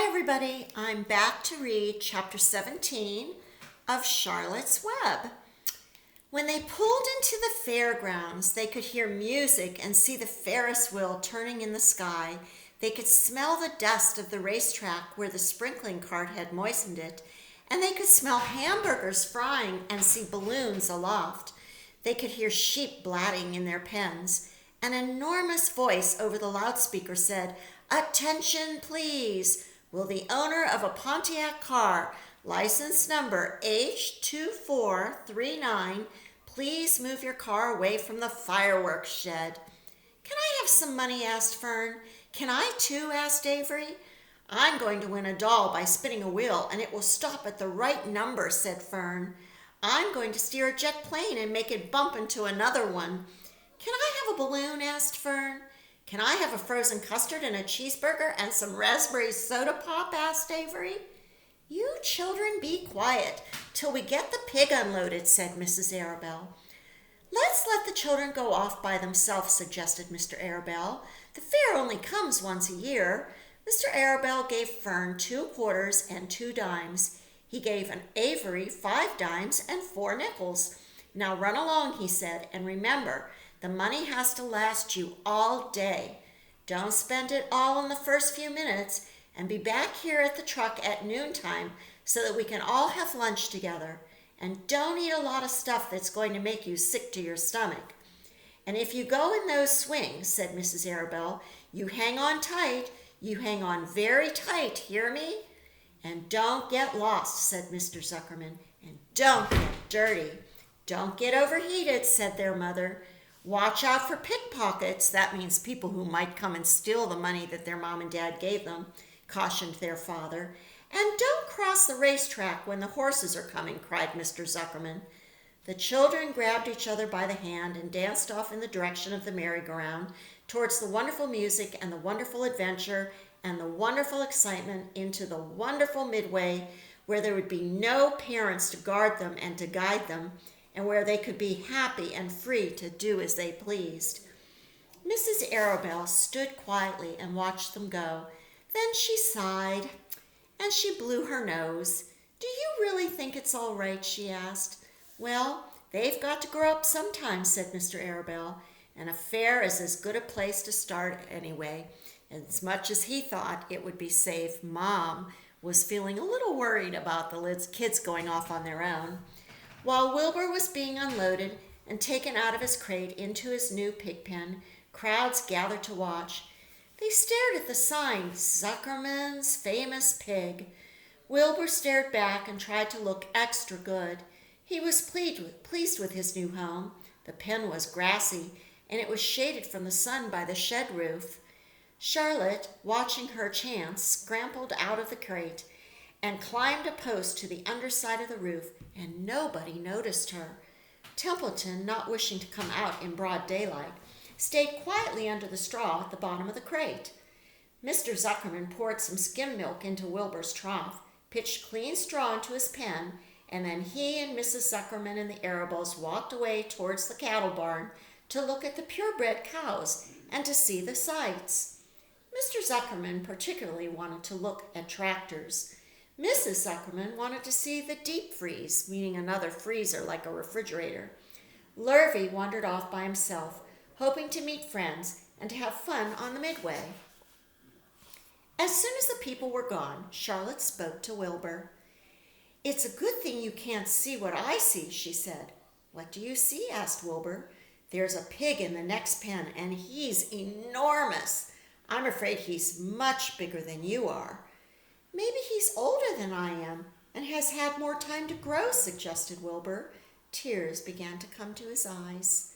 everybody, I'm back to read chapter 17 of Charlotte's Web. When they pulled into the fairgrounds, they could hear music and see the Ferris wheel turning in the sky. They could smell the dust of the racetrack where the sprinkling cart had moistened it, and they could smell hamburgers frying and see balloons aloft. They could hear sheep blatting in their pens. An enormous voice over the loudspeaker said, "Attention, please. Will the owner of a Pontiac car, license number H2439, please move your car away from the fireworks shed?" "Can I have some money?" asked Fern. "Can I too?" asked Avery. "I'm going to win a doll by spinning a wheel, and it will stop at the right number," said Fern. "I'm going to steer a jet plane and make it bump into another one." "Can I have a balloon?" asked Fern. "Can I have a frozen custard and a cheeseburger and some raspberry soda pop?" asked Avery. "You children be quiet till we get the pig unloaded," said Mrs. Arabelle. "Let's let the children go off by themselves," suggested Mr. Arabelle. "The fair only comes once a year." Mr. Arabelle gave Fern 2 quarters and 2 dimes. He gave Avery 5 dimes and 4 nickels. "Now run along," he said, "and remember, the money has to last you all day. Don't spend it all in the first few minutes, and be back here at the truck at noontime so that we can all have lunch together. And don't eat a lot of stuff that's going to make you sick to your stomach. And if you go in those swings," said Mrs. Arabelle, "you hang on tight. You hang on very tight, hear me? And don't get lost," said Mr. Zuckerman. "And don't get dirty." "Don't get overheated," said their mother. "Watch out for pickpockets," that means people who might come and steal the money that their mom and dad gave them, cautioned their father. "And don't cross the racetrack when the horses are coming," cried Mr. Zuckerman. The children grabbed each other by the hand and danced off in the direction of the merry-go-round, towards the wonderful music and the wonderful adventure and the wonderful excitement, into the wonderful midway where there would be no parents to guard them and to guide them, and where they could be happy and free to do as they pleased. Mrs. Arabelle stood quietly and watched them go. Then she sighed, and she blew her nose. "Do you really think it's all right?" she asked. "Well, they've got to grow up sometime," said Mr. Arabelle, "and a fair is as good a place to start anyway." As much as he thought it would be safe, Mom was feeling a little worried about the kids going off on their own. While Wilbur was being unloaded and taken out of his crate into his new pig pen, crowds gathered to watch. They stared at the sign, "Zuckerman's Famous Pig." Wilbur stared back and tried to look extra good. He was pleased with his new home. The pen was grassy, and it was shaded from the sun by the shed roof. Charlotte, watching her chance, scrambled out of the crate and climbed a post to the underside of the roof, and nobody noticed her. Templeton, not wishing to come out in broad daylight, stayed quietly under the straw at the bottom of the crate. Mr. Zuckerman poured some skim milk into Wilbur's trough, pitched clean straw into his pen, and then he and Mrs. Zuckerman and the Arabelles walked away towards the cattle barn to look at the purebred cows and to see the sights. Mr. Zuckerman particularly wanted to look at tractors. Mrs. Zuckerman wanted to see the deep freeze, meaning another freezer like a refrigerator. Lurvy wandered off by himself, hoping to meet friends and to have fun on the midway. As soon as the people were gone, Charlotte spoke to Wilbur. "It's a good thing you can't see what I see," she said. "What do you see?" asked Wilbur. "There's a pig in the next pen, and he's enormous. I'm afraid he's much bigger than you are." "Maybe he's older than I am and has had more time to grow," suggested Wilbur. Tears began to come to his eyes.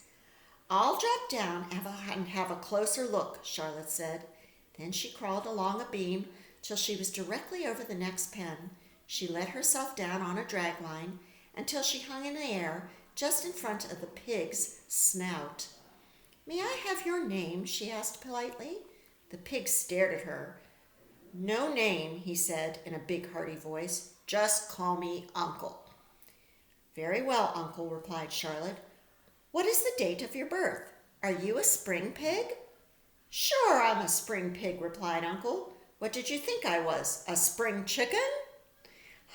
"I'll drop down and have a closer look," Charlotte said. Then she crawled along a beam till she was directly over the next pen. She let herself down on a drag line until she hung in the air just in front of the pig's snout. "May I have your name?" she asked politely. The pig stared at her. "No name," he said in a big hearty voice. "Just call me Uncle." "Very well, Uncle," replied Charlotte. "What is the date of your birth? Are you a spring pig?" "Sure, I'm a spring pig," replied Uncle. What did you think I was, a spring chicken?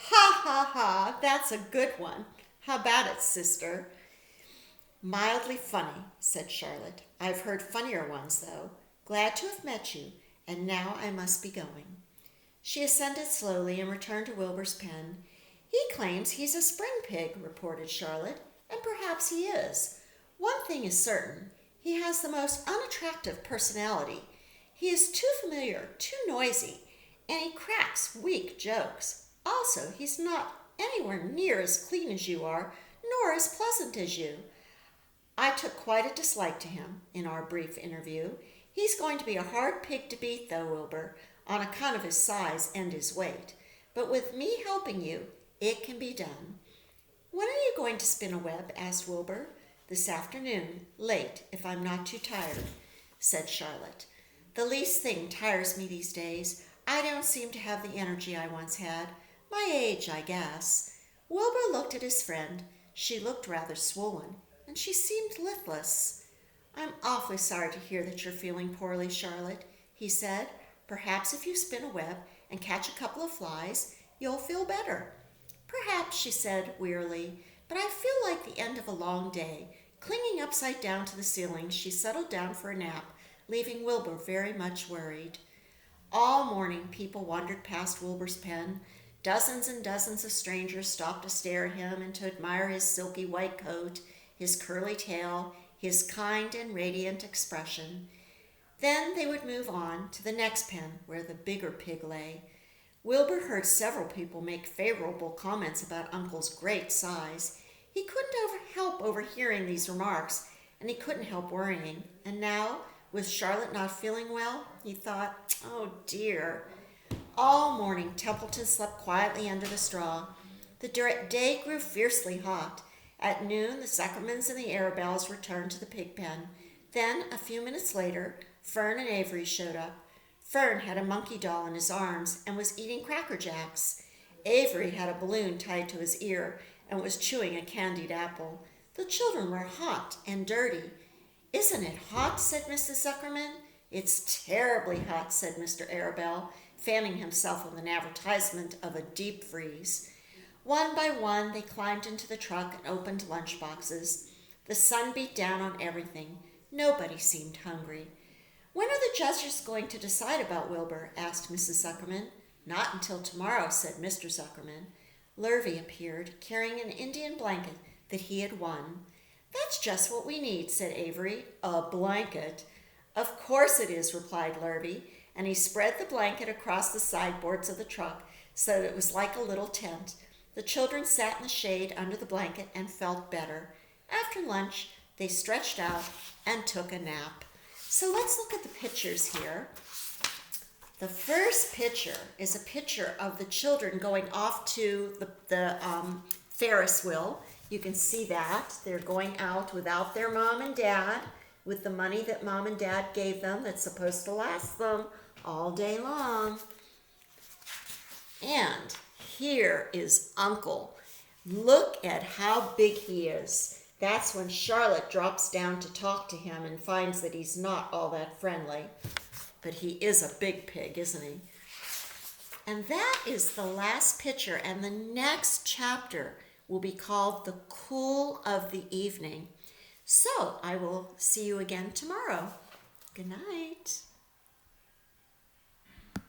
Ha ha ha, that's a good one. How about it, sister? Mildly funny, said Charlotte. I've heard funnier ones, though. Glad to have met you, and now I must be going. She ascended slowly and returned to Wilbur's pen. He claims he's a spring pig, reported Charlotte, and perhaps he is. One thing is certain. He has the most unattractive personality. He is too familiar, too noisy, and he cracks weak jokes. Also, he's not anywhere near as clean as you are, nor as pleasant as you. I took quite a dislike to him in our brief interview. He's going to be a hard pig to beat, though, Wilbur, on account of his size and his weight. But with me helping you, it can be done. When are you going to spin a web? Asked Wilbur. This afternoon, late, if I'm not too tired, said Charlotte. The least thing tires me these days. I don't seem to have the energy I once had. My age, I guess. Wilbur looked at his friend. She looked rather swollen, and she seemed listless. I'm awfully sorry to hear that you're feeling poorly, Charlotte, he said. Perhaps if you spin a web and catch a couple of flies, you'll feel better. Perhaps, she said wearily, but I feel like the end of a long day. Clinging upside down to the ceiling, she settled down for a nap, leaving Wilbur very much worried. All morning people wandered past Wilbur's pen. Dozens and dozens of strangers stopped to stare at him and to admire his silky white coat, his curly tail, his kind and radiant expression. Then they would move on to the next pen where the bigger pig lay. Wilbur heard several people make favorable comments about Uncle's great size. He couldn't help overhearing these remarks, and he couldn't help worrying. And now, with Charlotte not feeling well, he thought, oh dear. All morning, Templeton slept quietly under the straw. The day grew fiercely hot. At noon, the Zuckermans and the Arabelles returned to the pig pen. Then, a few minutes later, Fern and Avery showed up. Fern had a monkey doll in his arms and was eating Cracker Jacks. Avery had a balloon tied to his ear and was chewing a candied apple. The children were hot and dirty. Isn't it hot? Said Mrs. Zuckerman. It's terribly hot, said Mr. Arabelle, fanning himself with an advertisement of a deep freeze. One by one, they climbed into the truck and opened lunch boxes. The sun beat down on everything. Nobody seemed hungry. When are the judges going to decide about Wilbur? Asked Mrs. Zuckerman. Not until tomorrow, said Mr. Zuckerman. Lurvy appeared, carrying an Indian blanket that he had won. That's just what we need, said Avery. A blanket. Of course it is, replied Lurvy, and he spread the blanket across the sideboards of the truck so that it was like a little tent. The children sat in the shade under the blanket and felt better. After lunch, they stretched out and took a nap. So let's look at the pictures here. The first picture is a picture of the children going off to the Ferris wheel. You can see that. They're going out without their mom and dad, with the money that mom and dad gave them that's supposed to last them all day long. And here is Uncle. Look at how big he is. That's when Charlotte drops down to talk to him and finds that he's not all that friendly. But he is a big pig, isn't he? And that is the last picture, and the next chapter will be called The Cool of the Evening. So I will see you again tomorrow. Good night.